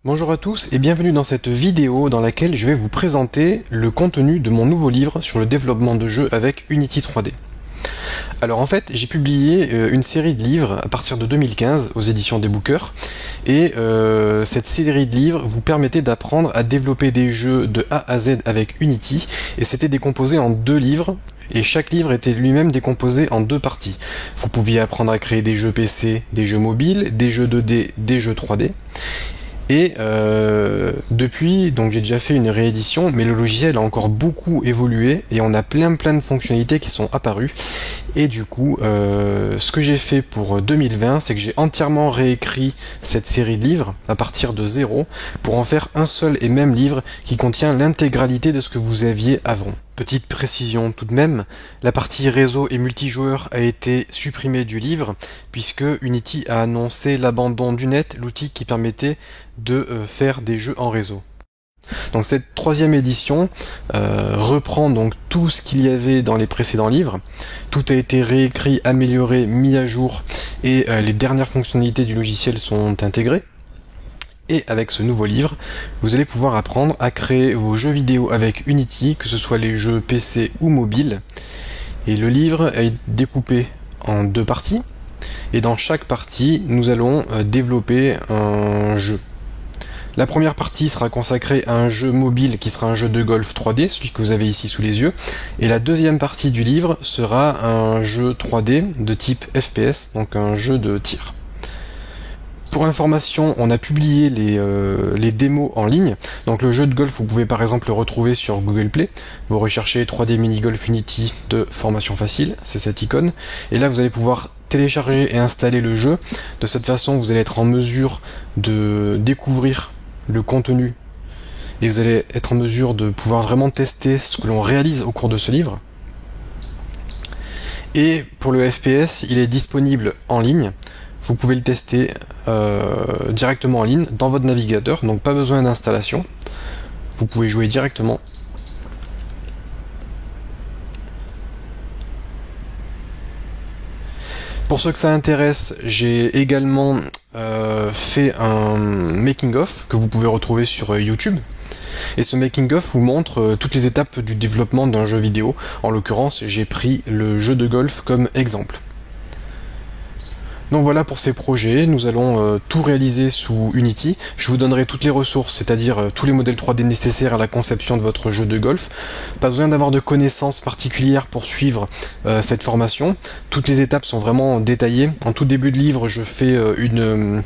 Bonjour à tous et bienvenue dans cette vidéo dans laquelle je vais vous présenter le contenu de mon nouveau livre sur le développement de jeux avec Unity 3D. Alors en fait, j'ai publié une série de livres à partir de 2015 aux éditions des Bookers et cette série de livres vous permettait d'apprendre à développer des jeux de A à Z avec Unity et c'était décomposé en 2 livres. Et chaque livre était lui-même décomposé en 2 parties. Vous pouviez apprendre à créer des jeux PC, des jeux mobiles, des jeux 2D, des jeux 3D. Et depuis, donc j'ai déjà fait une réédition, mais le logiciel a encore beaucoup évolué et on a plein de fonctionnalités qui sont apparues. Et du coup, ce que j'ai fait pour 2020, c'est que j'ai entièrement réécrit cette série de livres à partir de zéro pour en faire un seul et même livre qui contient l'intégralité de ce que vous aviez avant. Petite précision tout de même, la partie réseau et multijoueur a été supprimée du livre puisque Unity a annoncé l'abandon du net, l'outil qui permettait de faire des jeux en réseau. Donc cette 3e édition reprend donc tout ce qu'il y avait dans les précédents livres. Tout a été réécrit, amélioré, mis à jour et les dernières fonctionnalités du logiciel sont intégrées. Et avec ce nouveau livre, vous allez pouvoir apprendre à créer vos jeux vidéo avec Unity, que ce soit les jeux PC ou mobile. Et le livre est découpé en 2 parties. Et dans chaque partie, nous allons développer un jeu. La première partie sera consacrée à un jeu mobile qui sera un jeu de golf 3D, celui que vous avez ici sous les yeux. Et la deuxième partie du livre sera un jeu 3D de type FPS, donc un jeu de tir. Pour information, on a publié les démos en ligne. Donc le jeu de golf, vous pouvez par exemple le retrouver sur Google Play. Vous recherchez 3D Mini Golf Unity de formation facile, c'est cette icône. Et là, vous allez pouvoir télécharger et installer le jeu. De cette façon, vous allez être en mesure de découvrir le contenu et vous allez être en mesure de pouvoir vraiment tester ce que l'on réalise au cours de ce livre. Et pour le FPS, il est disponible en ligne. Vous pouvez le tester directement en ligne dans votre navigateur, donc pas besoin d'installation. Vous pouvez jouer directement. Pour ceux que ça intéresse, j'ai également fait un making-of que vous pouvez retrouver sur YouTube. Et ce making-of vous montre toutes les étapes du développement d'un jeu vidéo. En l'occurrence, j'ai pris le jeu de golf comme exemple. Donc voilà pour ces projets, nous allons tout réaliser sous Unity. Je vous donnerai toutes les ressources, c'est-à-dire tous les modèles 3D nécessaires à la conception de votre jeu de golf. Pas besoin d'avoir de connaissances particulières pour suivre cette formation. Toutes les étapes sont vraiment détaillées. En tout début de livre, je fais une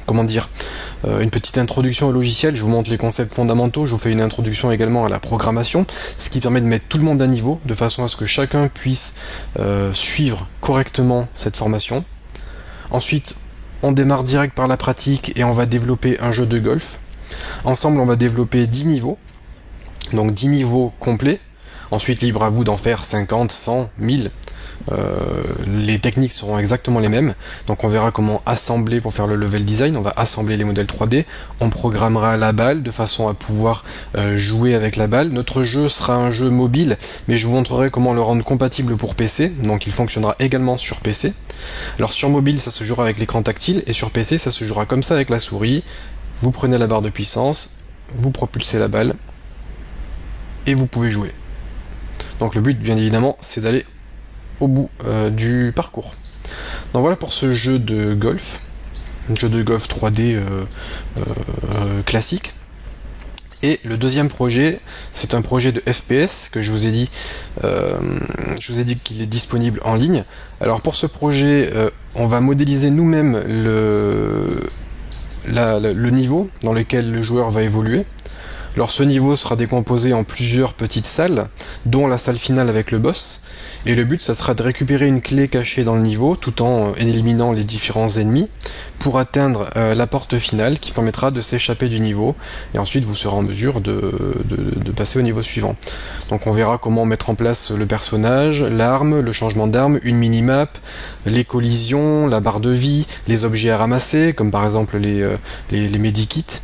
petite introduction au logiciel. Je vous montre les concepts fondamentaux. Je vous fais une introduction également à la programmation, ce qui permet de mettre tout le monde à niveau, de façon à ce que chacun puisse suivre correctement cette formation. Ensuite, on démarre direct par la pratique et on va développer un jeu de golf. Ensemble, on va développer 10 niveaux, donc 10 niveaux complets. Ensuite, libre à vous d'en faire 50, 100, 1000. Les techniques seront exactement les mêmes. Donc on verra comment assembler pour faire le level design. On va assembler les modèles 3D. On programmera la balle de façon à pouvoir jouer avec la balle. Notre jeu sera un jeu mobile, mais je vous montrerai comment le rendre compatible pour PC. Donc il fonctionnera également sur PC. Alors sur mobile, ça se jouera avec l'écran tactile, et sur PC, ça se jouera comme ça avec la souris. Vous prenez la barre de puissance, vous propulsez la balle, et vous pouvez jouer. Donc le but, bien évidemment, c'est d'aller au bout du parcours. Donc voilà pour ce jeu de golf, un jeu de golf 3D classique. Et le deuxième projet, c'est un projet de FPS que je vous ai dit qu'il est disponible en ligne. Alors pour ce projet, on va modéliser nous-mêmes le niveau dans lequel le joueur va évoluer. Alors ce niveau sera décomposé en plusieurs petites salles, dont la salle finale avec le boss. Et le but, ça sera de récupérer une clé cachée dans le niveau, tout en éliminant les différents ennemis, pour atteindre la porte finale qui permettra de s'échapper du niveau. Et ensuite, vous serez en mesure de passer au niveau suivant. Donc on verra comment mettre en place le personnage, l'arme, le changement d'arme, une minimap, les collisions, la barre de vie, les objets à ramasser, comme par exemple les medikits.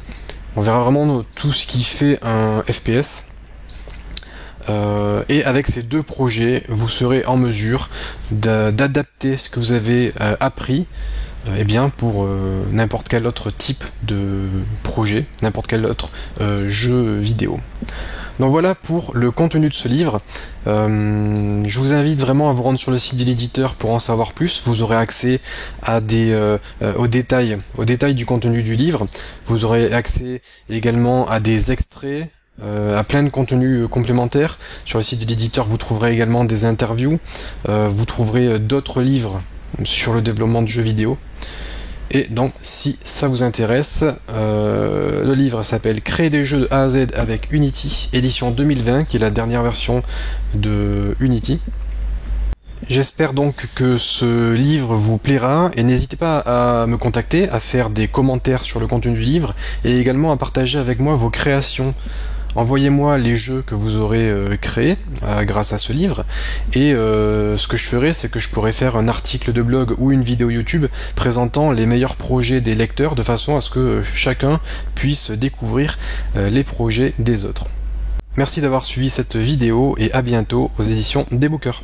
On verra vraiment tout ce qui fait un FPS. Et avec ces 2 projets, vous serez en mesure d'adapter ce que vous avez appris eh bien pour n'importe quel autre type de projet, n'importe quel autre jeu vidéo. Donc voilà pour le contenu de ce livre. Je vous invite vraiment à vous rendre sur le site de l'éditeur pour en savoir plus. Vous aurez accès à aux détails du contenu du livre. Vous aurez accès également à des extraits, à plein de contenus complémentaires. Sur le site de l'éditeur, vous trouverez également des interviews. Vous trouverez d'autres livres sur le développement de jeux vidéo. Et donc, si ça vous intéresse, le livre s'appelle Créer des jeux de A à Z avec Unity, édition 2020, qui est la dernière version de Unity. J'espère donc que ce livre vous plaira et n'hésitez pas à me contacter, à faire des commentaires sur le contenu du livre et également à partager avec moi vos créations. Envoyez-moi les jeux que vous aurez créés grâce à ce livre et ce que je ferai, c'est que je pourrais faire un article de blog ou une vidéo YouTube présentant les meilleurs projets des lecteurs de façon à ce que chacun puisse découvrir les projets des autres. Merci d'avoir suivi cette vidéo et à bientôt aux éditions des Bookers.